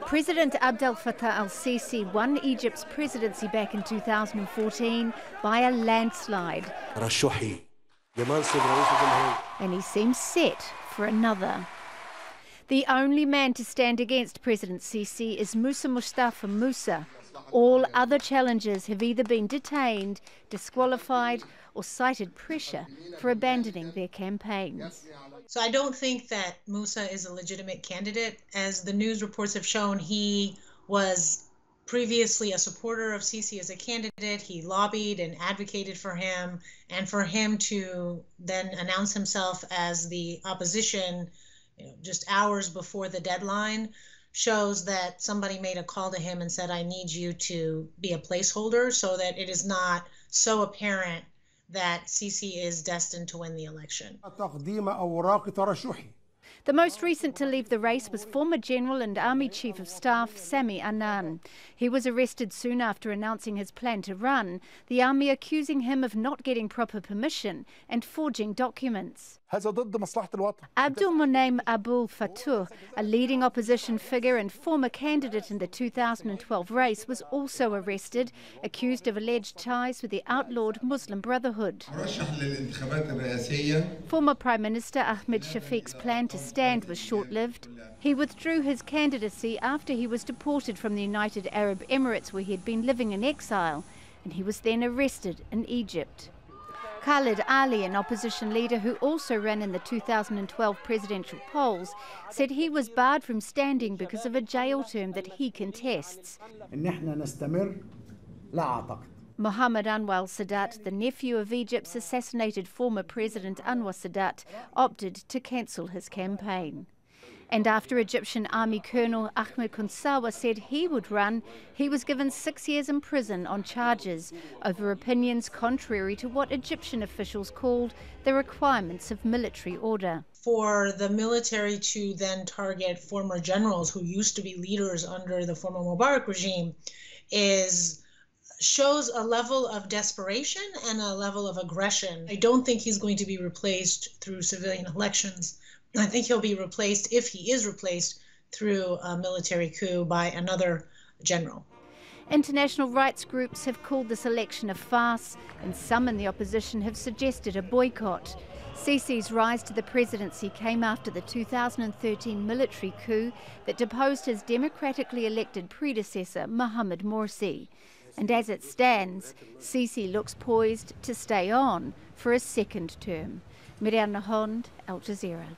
President Abdel Fatah al-Sisi won Egypt's presidency back in 2014 by a landslide. And he seems set for another. The only man to stand against President Sisi is Moussa Mostafa Moussa. All other challengers have either been detained, disqualified, or cited pressure for abandoning their campaigns. So I don't think that Moussa is a legitimate candidate. As the news reports have shown, he was previously a supporter of Sisi as a candidate. He lobbied and advocated for him, and for him to then announce himself as the opposition, just hours before the deadline, shows that somebody made a call to him and said, I need you to be a placeholder, so that it is not so apparent that Sisi is destined to win the election. The most recent to leave the race was former General and Army Chief of Staff Sami Anan. He was arrested soon after announcing his plan to run, the army accusing him of not getting proper permission and forging documents. Abdul Monaim Abdel Fatah, a leading opposition figure and former candidate in the 2012 race, was also arrested, accused of alleged ties with the outlawed Muslim Brotherhood. Former Prime Minister Ahmed Shafiq's plan to stand was short-lived. He withdrew his candidacy after he was deported from the United Arab Emirates, where he had been living in exile, and he was then arrested in Egypt. Khalid Ali, an opposition leader who also ran in the 2012 presidential polls, said he was barred from standing because of a jail term that he contests. Mohammed Anwar Sadat, the nephew of Egypt's assassinated former President Anwar Sadat, opted to cancel his campaign. And after Egyptian Army Colonel Ahmed Konsawa said he would run, he was given 6 years in prison on charges over opinions contrary to what Egyptian officials called the requirements of military order. For the military to then target former generals who used to be leaders under the former Mubarak regime shows a level of desperation and a level of aggression. I don't think he's going to be replaced through civilian elections. I think he'll be replaced, if he is replaced, through a military coup by another general. International rights groups have called this election a farce, and some in the opposition have suggested a boycott. Sisi's rise to the presidency came after the 2013 military coup that deposed his democratically elected predecessor, Mohamed Morsi. And as it stands, Sisi looks poised to stay on for a second term. Mereana, Al Jazeera.